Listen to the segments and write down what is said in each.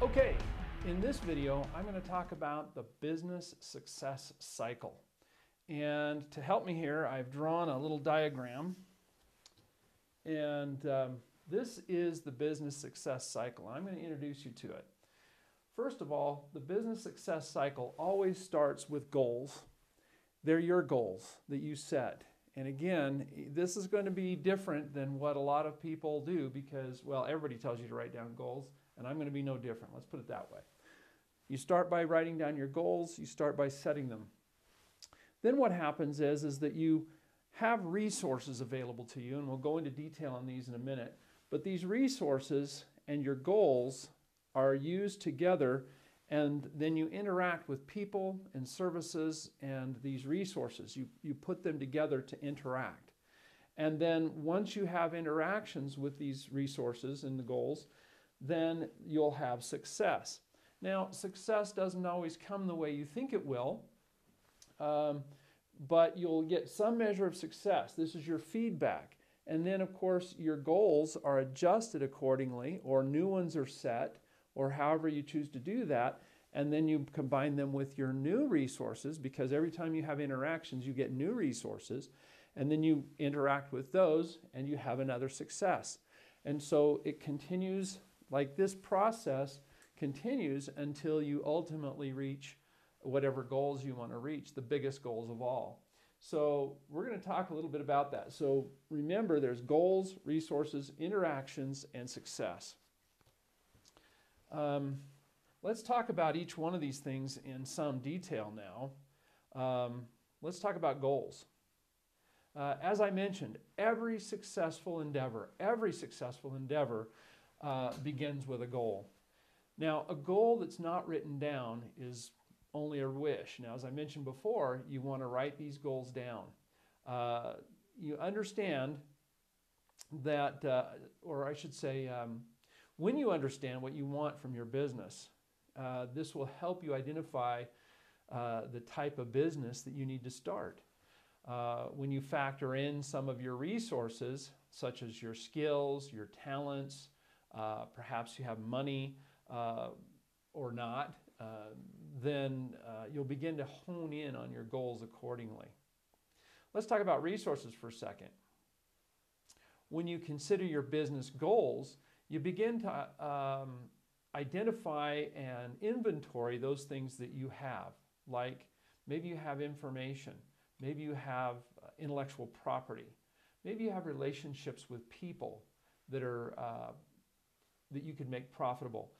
Okay, in this video, I'm going to talk about the business success cycle. And to help me here, I've drawn a little diagram. And this is the business success cycle. I'm going to introduce you to it. First of all, the business success cycle always starts with goals. They're your goals that you set. And again, this is going to be different than what a lot of people do because, well, everybody tells you to write down goals, and I'm going to be no different. Let's put it that way. You start by writing down your goals. You start by setting them. Then what happens is that you have resources available to you, and we'll go into detail on these in a minute. But these resources and your goals are used together, and then you interact with people and services and these resources. You put them together to interact. And then once you have interactions with these resources and the goals, then you'll have success. Now, success doesn't always come the way you think it will, but you'll get some measure of success. This is your feedback. And then, of course, your goals are adjusted accordingly, or new ones are set, or however you choose to do that. And then you combine them with your new resources, because every time you have interactions, you get new resources. And then you interact with those, and you have another success. And so it continues, like this process continues until you ultimately reach whatever goals you want to reach, the biggest goals of all. So we're going to talk a little bit about that. So remember, there's goals, resources, interactions, and success. Let's talk about each one of these things in some detail now. Let's talk about goals. As I mentioned, every successful endeavor begins with a goal. Now, a goal that's not written down is only a wish. Now, as I mentioned before, you want to write these goals down. You understand that, or I should say, when you understand what you want from your business, this will help you identify the type of business that you need to start. When you factor in some of your resources, such as your skills, your talents, perhaps you have money or not, then you'll begin to hone in on your goals accordingly. Let's talk about resources for a second. When you consider your business goals, you begin to identify and inventory those things that you have, like maybe you have information, maybe you have intellectual property, maybe you have relationships with people that are that you could make profitable.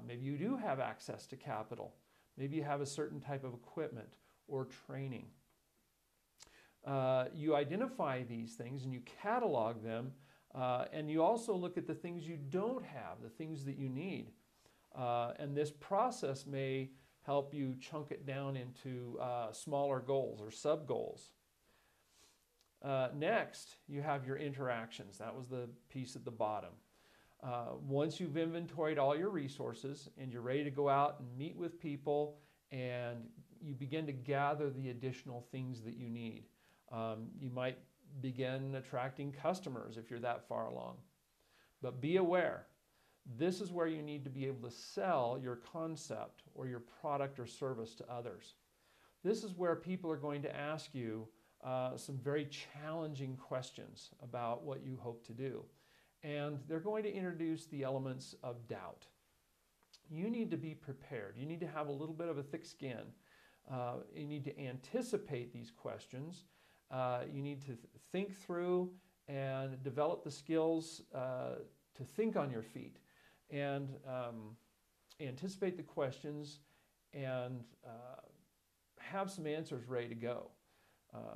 Maybe you do have access to capital. Maybe you have a certain type of equipment or training. You identify these things and you catalog them, and you also look at the things you don't have, the things that you need. And this process may help you chunk it down into smaller goals or sub-goals. Next, you have your interactions. That was the piece at the bottom. Once you've inventoried all your resources and you're ready to go out and meet with people and you begin to gather the additional things that you need. You might begin attracting customers if you're that far along. But be aware, this is where you need to be able to sell your concept or your product or service to others. This is where people are going to ask you some very challenging questions about what you hope to do. And they're going to introduce the elements of doubt. You need to be prepared. You need to have a little bit of a thick skin. You need to anticipate these questions. You need to think through and develop the skills to think on your feet and anticipate the questions and have some answers ready to go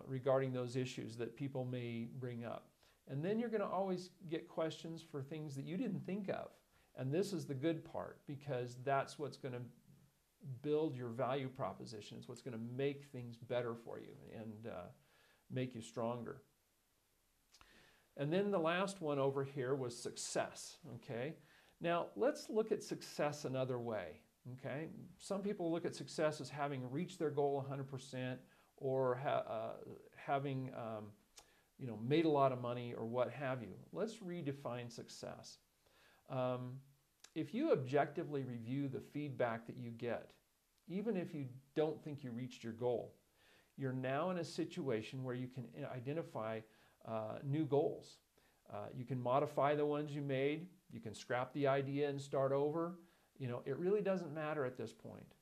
regarding those issues that people may bring up. And then you're going to always get questions for things that you didn't think of. And this is the good part, because that's what's going to build your value proposition. It's what's going to make things better for you and make you stronger. And then the last one over here was success, okay? Now, let's look at success another way, okay? Some people look at success as having reached their goal 100% or having made a lot of money or what have you. Let's redefine success. if you objectively review the feedback that you get, even if you don't think you reached your goal, you're now in a situation where you can identify new goals. You can modify the ones you made. You can scrap the idea and start over. You know, it really doesn't matter at this point.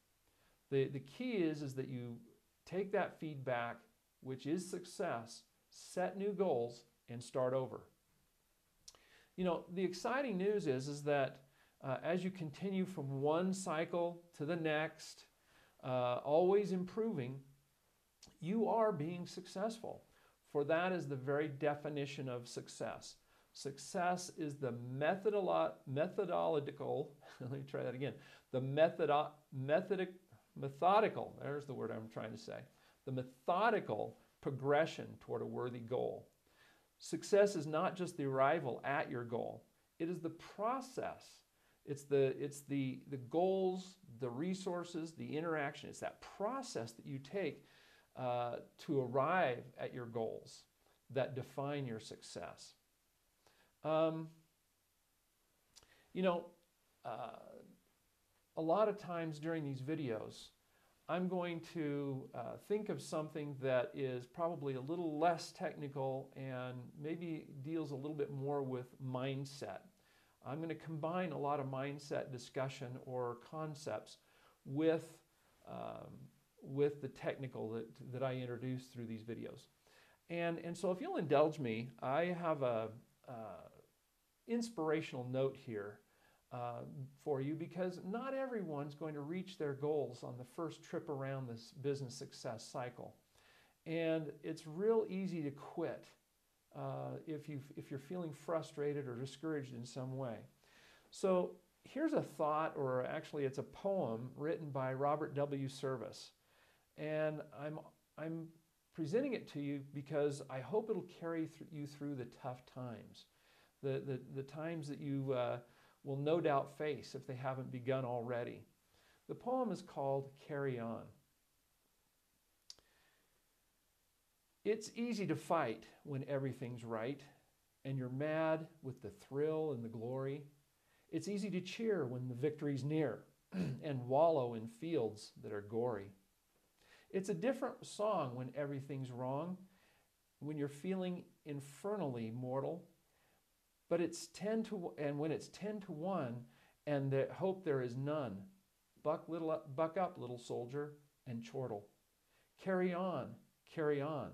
The key is that you take that feedback, which is success, set new goals, and start over. You know, the exciting news is that as you continue from one cycle to the next, always improving, you are being successful. For that is the very definition of success. Success is the methodical, let me try that again, the methodical, there's the word I'm trying to say, the methodical progression toward a worthy goal. Success is not just the arrival at your goal. It is the process. It's the goals, the resources, the interaction. It's that process that you take to arrive at your goals that define your success. You know, a lot of times during these videos, I'm going to think of something that is probably a little less technical and maybe deals a little bit more with mindset. I'm going to combine a lot of mindset discussion or concepts with the technical that I introduce through these videos. And so if you'll indulge me, I have a inspirational note here for you, because not everyone's going to reach their goals on the first trip around this business success cycle. And it's real easy to quit if you're feeling frustrated or discouraged in some way. So here's a thought, or actually it's a poem written by Robert W. Service. And I'm presenting it to you because I hope it'll carry you through the tough times, the times that you will no doubt face if they haven't begun already. The poem is called Carry On. It's easy to fight when everything's right and you're mad with the thrill and the glory. It's easy to cheer when the victory's near and wallow in fields that are gory. It's a different song when everything's wrong, when you're feeling infernally mortal. But it's when it's 10 to 1 and the hope there is none. Buck up, little soldier, and chortle. Carry on, carry on.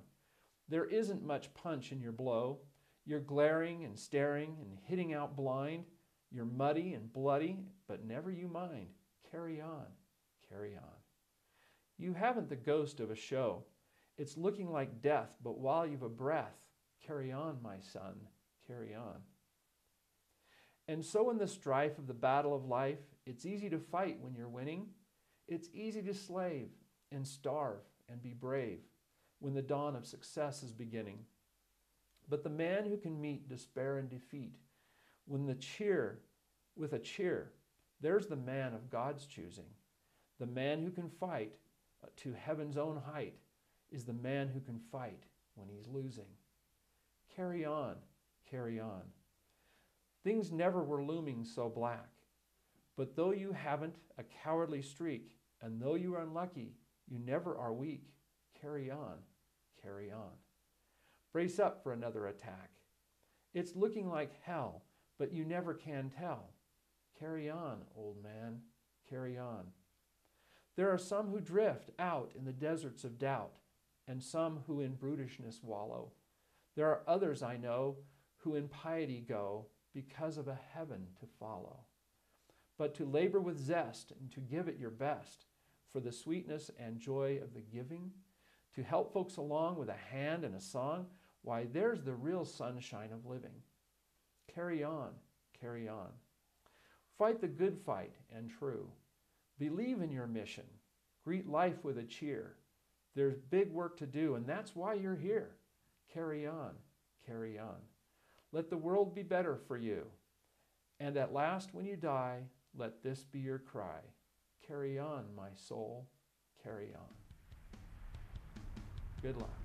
There isn't much punch in your blow. You're glaring and staring and hitting out blind. You're muddy and bloody, but never you mind. Carry on, carry on. You haven't the ghost of a show. It's looking like death, but while you've a breath, carry on, my son, carry on. And so in the strife of the battle of life, it's easy to fight when you're winning. It's easy to slave and starve and be brave when the dawn of success is beginning. But the man who can meet despair and defeat with a cheer, there's the man of God's choosing. The man who can fight to heaven's own height is the man who can fight when he's losing. Carry on, carry on. Things never were looming so black. But though you haven't a cowardly streak, and though you are unlucky, you never are weak. Carry on, carry on. Brace up for another attack. It's looking like hell, but you never can tell. Carry on, old man, carry on. There are some who drift out in the deserts of doubt, and some who in brutishness wallow. There are others I know who in piety go, because of a heaven to follow. But to labor with zest and to give it your best for the sweetness and joy of the giving, to help folks along with a hand and a song, why, there's the real sunshine of living. Carry on, carry on. Fight the good fight and true. Believe in your mission. Greet life with a cheer. There's big work to do, and that's why you're here. Carry on, carry on. Let the world be better for you. And at last, when you die, let this be your cry. Carry on, my soul, carry on. Good luck.